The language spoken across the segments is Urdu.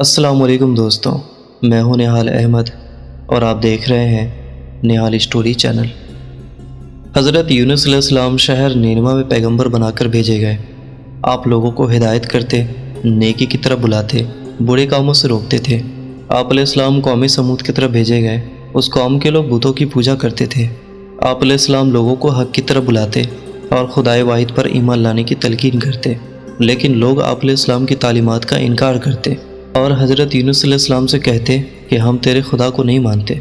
السلام علیکم دوستوں، میں ہوں نہال احمد اور آپ دیکھ رہے ہیں نہال اسٹوری چینل۔ حضرت یونس علیہ السلام شہر نینوا میں پیغمبر بنا کر بھیجے گئے۔ آپ لوگوں کو ہدایت کرتے، نیکی کی طرف بلاتے، برے کاموں سے روکتے تھے۔ آپ علیہ السلام قوم سمود کی طرف بھیجے گئے۔ اس قوم کے لوگ بتوں کی پوجا کرتے تھے۔ آپ علیہ السلام لوگوں کو حق کی طرف بلاتے اور خدائے واحد پر ایمان لانے کی تلقین کرتے، لیکن لوگ آپ علیہ السلام کی تعلیمات کا انکار کرتے اور حضرت یونس علیہ السلام سے کہتے کہ ہم تیرے خدا کو نہیں مانتے۔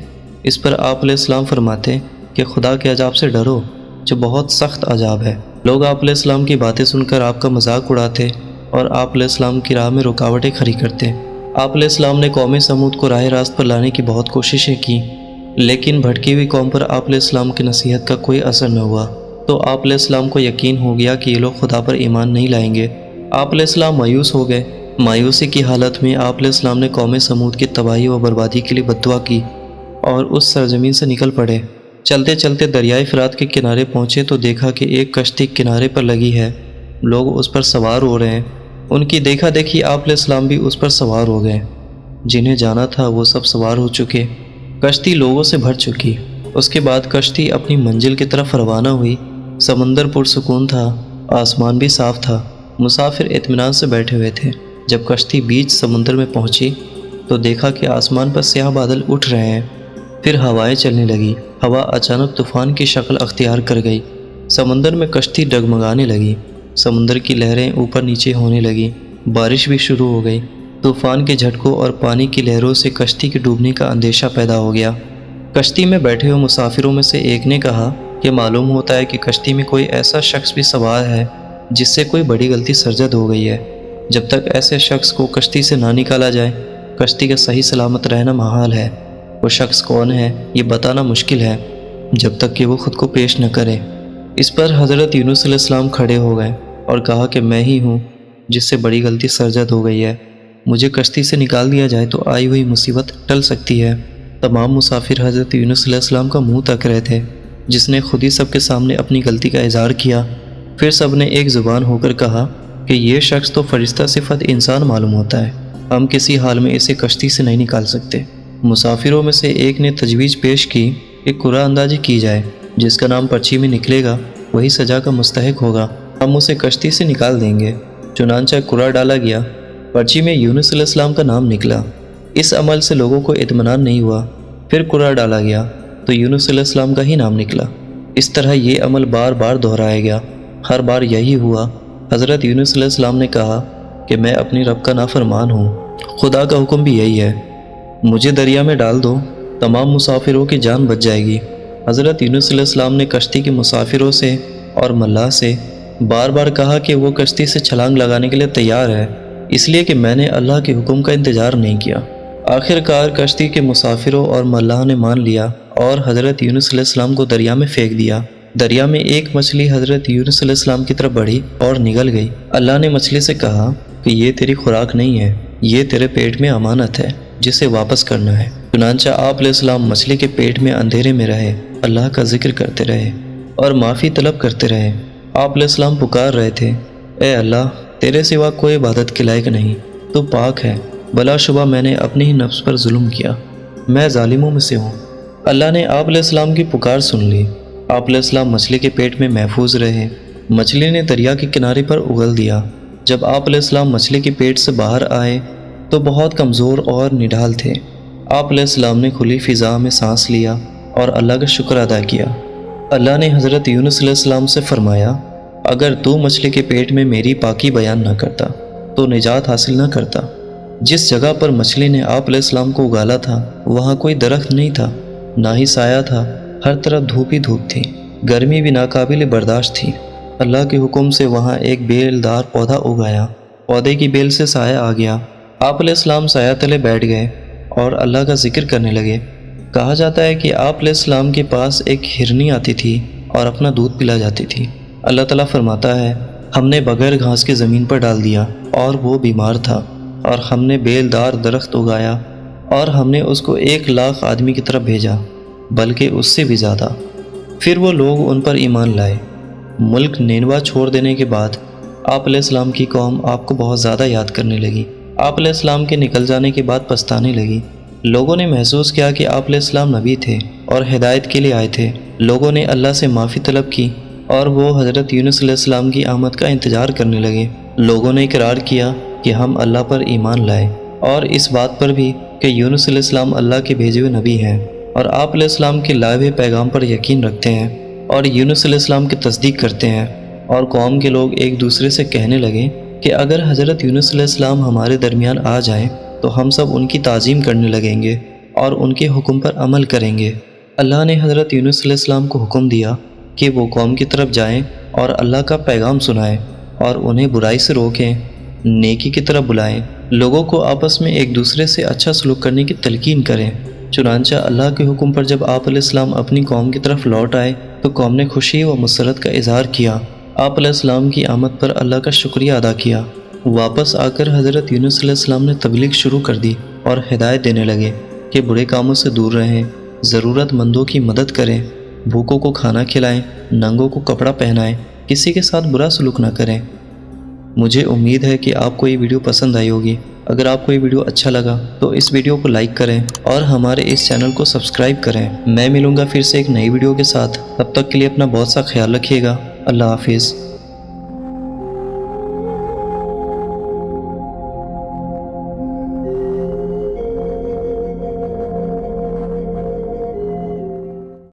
اس پر آپ علیہ السلام فرماتے کہ خدا کے عذاب سے ڈرو جو بہت سخت عذاب ہے۔ لوگ آپ علیہ السلام کی باتیں سن کر آپ کا مذاق اڑاتے اور آپ علیہ السلام کی راہ میں رکاوٹیں کھڑی کرتے۔ آپ علیہ السلام نے قوم سمود کو راہ راست پر لانے کی بہت کوششیں کی، لیکن بھٹکی ہوئی قوم پر آپ علیہ السلام کی نصیحت کا کوئی اثر نہ ہوا۔ تو آپ علیہ السلام کو یقین ہو گیا کہ یہ لوگ خدا پر ایمان نہیں لائیں گے۔ آپ علیہ السلام مایوس ہو گئے۔ مایوسی کی حالت میں آپ علیہ السلام نے قوم سمود کی تباہی و بربادی کے لیے بددعا کی اور اس سرزمین سے نکل پڑے۔ چلتے چلتے دریائے فرات کے کنارے پہنچے تو دیکھا کہ ایک کشتی کنارے پر لگی ہے، لوگ اس پر سوار ہو رہے ہیں۔ ان کی دیکھا دیکھی آپ علیہ السلام بھی اس پر سوار ہو گئے۔ جنہیں جانا تھا وہ سب سوار ہو چکے، کشتی لوگوں سے بھر چکی۔ اس کے بعد کشتی اپنی منزل کی طرف روانہ ہوئی۔ سمندر پرسکون تھا، آسمان بھی صاف تھا، مسافر اطمینان سے بیٹھے ہوئے تھے۔ جب کشتی بیچ سمندر میں پہنچی تو دیکھا کہ آسمان پر سیاہ بادل اٹھ رہے ہیں۔ پھر ہوائیں چلنے لگی۔ ہوا اچانک طوفان کی شکل اختیار کر گئی۔ سمندر میں کشتی ڈگمگانے لگی۔ سمندر کی لہریں اوپر نیچے ہونے لگی۔ بارش بھی شروع ہو گئی۔ طوفان کے جھٹکوں اور پانی کی لہروں سے کشتی کے ڈوبنے کا اندیشہ پیدا ہو گیا۔ کشتی میں بیٹھے ہوئے مسافروں میں سے ایک نے کہا کہ معلوم ہوتا ہے کہ کشتی میں کوئی ایسا شخص بھی سوار ہے جس سے کوئی بڑی غلطی سرزد ہو گئی ہے۔ جب تک ایسے شخص کو کشتی سے نہ نکالا جائے، کشتی کا صحیح سلامت رہنا محال ہے۔ وہ شخص کون ہے یہ بتانا مشکل ہے جب تک کہ وہ خود کو پیش نہ کرے۔ اس پر حضرت یونس علیہ السلام کھڑے ہو گئے اور کہا کہ میں ہی ہوں جس سے بڑی غلطی سرزد ہو گئی ہے۔ مجھے کشتی سے نکال دیا جائے تو آئی ہوئی مصیبت ٹل سکتی ہے۔ تمام مسافر حضرت یونس علیہ السلام کا منہ تک رہے تھے، جس نے خود ہی سب کے سامنے اپنی غلطی کا اظہار کیا۔ پھر سب نے ایک زبان ہو کر کہا کہ یہ شخص تو فرشتہ صفت انسان معلوم ہوتا ہے، ہم کسی حال میں اسے کشتی سے نہیں نکال سکتے۔ مسافروں میں سے ایک نے تجویز پیش کی کہ قرعہ اندازی کی جائے، جس کا نام پرچی میں نکلے گا وہی سزا کا مستحق ہوگا، ہم اسے کشتی سے نکال دیں گے۔ چنانچہ قرعہ ڈالا گیا۔ پرچی میں یونس علیہ السلام کا نام نکلا۔ اس عمل سے لوگوں کو اطمینان نہیں ہوا۔ پھر قرعہ ڈالا گیا تو یونس علیہ السلام کا ہی نام نکلا۔ اس طرح یہ عمل بار بار دہرایا گیا۔ ہر بار یہی ہوا۔ حضرت یونس علیہ السلام نے کہا کہ میں اپنی رب کا نافرمان ہوں، خدا کا حکم بھی یہی ہے، مجھے دریا میں ڈال دو، تمام مسافروں کی جان بچ جائے گی۔ حضرت یونس علیہ السلام نے کشتی کے مسافروں سے اور ملاح سے بار بار کہا کہ وہ کشتی سے چھلانگ لگانے کے لیے تیار ہے، اس لیے کہ میں نے اللہ کے حکم کا انتظار نہیں کیا۔ آخر کار کشتی کے مسافروں اور ملاح نے مان لیا اور حضرت یونس علیہ السلام کو دریا میں پھینک دیا۔ دریا میں ایک مچھلی حضرت یونس علیہ السلام کی طرف بڑھی اور نگل گئی۔ اللہ نے مچھلی سے کہا کہ یہ تیری خوراک نہیں ہے، یہ تیرے پیٹ میں امانت ہے جسے واپس کرنا ہے۔ چنانچہ آپ علیہ السلام مچھلی کے پیٹ میں اندھیرے میں رہے، اللہ کا ذکر کرتے رہے اور معافی طلب کرتے رہے۔ آپ علیہ السلام پکار رہے تھے، اے اللہ، تیرے سوا کوئی عبادت کے لائق نہیں، تو پاک ہے، بلا شبہ میں نے اپنے ہی نفس پر ظلم کیا، میں ظالموں میں سے ہوں۔ اللہ نے آپ علیہ السلام کی پکار سن لی۔ آپ علیہ السلام مچھلی کے پیٹ میں محفوظ رہے۔ مچھلی نے دریا کے کنارے پر اگل دیا۔ جب آپ علیہ السلام مچھلی کے پیٹ سے باہر آئے تو بہت کمزور اور نڈھال تھے۔ آپ علیہ السلام نے کھلی فضا میں سانس لیا اور اللہ کا شکر ادا کیا۔ اللہ نے حضرت یونس علیہ السلام سے فرمایا، اگر تو مچھلی کے پیٹ میں میری پاکی بیان نہ کرتا تو نجات حاصل نہ کرتا۔ جس جگہ پر مچھلی نے آپ علیہ السلام کو اگالا تھا وہاں کوئی درخت نہیں تھا، نہ ہی سایہ تھا، ہر طرف دھوپ ہی دھوپ تھی، گرمی بھی ناقابل برداشت تھی۔ اللہ کے حکم سے وہاں ایک بیل دار پودا اگایا، پودے کی بیل سے سایہ آ گیا۔ آپ علیہ السلام سایہ تلے بیٹھ گئے اور اللہ کا ذکر کرنے لگے۔ کہا جاتا ہے کہ آپ علیہ السلام کے پاس ایک ہرنی آتی تھی اور اپنا دودھ پلا جاتی تھی۔ اللہ تعالیٰ فرماتا ہے، ہم نے بغیر گھاس کے زمین پر ڈال دیا اور وہ بیمار تھا، اور ہم نے بیل دار درخت اگایا اور ہم نے اس کو 1,00,000 آدمی کی طرف بھیجا، بلکہ اس سے بھی زیادہ۔ پھر وہ لوگ ان پر ایمان لائے۔ ملک نینوا چھوڑ دینے کے بعد آپ علیہ السلام کی قوم آپ کو بہت زیادہ یاد کرنے لگی۔ آپ علیہ السلام کے نکل جانے کے بعد پچھتانے لگی۔ لوگوں نے محسوس کیا کہ آپ علیہ السلام نبی تھے اور ہدایت کے لیے آئے تھے۔ لوگوں نے اللہ سے معافی طلب کی اور وہ حضرت یونس علیہ السلام کی آمد کا انتظار کرنے لگے۔ لوگوں نے اقرار کیا کہ ہم اللہ پر ایمان لائے اور اس بات پر بھی کہ یونس علیہ السلام اللہ کے بھیجے ہوئے نبی ہیں، اور آپ علیہ السلام کے لائے ہوئے پیغام پر یقین رکھتے ہیں اور یونس علیہ السلام کی تصدیق کرتے ہیں۔ اور قوم کے لوگ ایک دوسرے سے کہنے لگے کہ اگر حضرت یونس علیہ السلام ہمارے درمیان آ جائیں تو ہم سب ان کی تعظیم کرنے لگیں گے اور ان کے حکم پر عمل کریں گے۔ اللہ نے حضرت یونس علیہ السلام کو حکم دیا کہ وہ قوم کی طرف جائیں اور اللہ کا پیغام سنائیں اور انہیں برائی سے روکیں، نیکی کی طرف بلائیں، لوگوں کو آپس میں ایک دوسرے سے اچھا سلوک کرنے کی تلقین کریں۔ چنانچہ اللہ کے حکم پر جب آپ علیہ السلام اپنی قوم کی طرف لوٹ آئے تو قوم نے خوشی و مسرت کا اظہار کیا۔ آپ علیہ السلام کی آمد پر اللہ کا شکریہ ادا کیا۔ واپس آ کر حضرت یونس علیہ السلام نے تبلیغ شروع کر دی اور ہدایت دینے لگے کہ برے کاموں سے دور رہیں، ضرورت مندوں کی مدد کریں، بھوکوں کو کھانا کھلائیں، ننگوں کو کپڑا پہنائیں، کسی کے ساتھ برا سلوک نہ کریں۔ مجھے امید ہے کہ آپ کو یہ ویڈیو پسند آئی ہوگی۔ اگر آپ کو یہ ویڈیو اچھا لگا تو اس ویڈیو کو لائک کریں اور ہمارے اس چینل کو سبسکرائب کریں۔ میں ملوں گا پھر سے ایک نئی ویڈیو کے ساتھ، تب تک کے لیے اپنا بہت سا خیال رکھیے گا۔ اللہ حافظ۔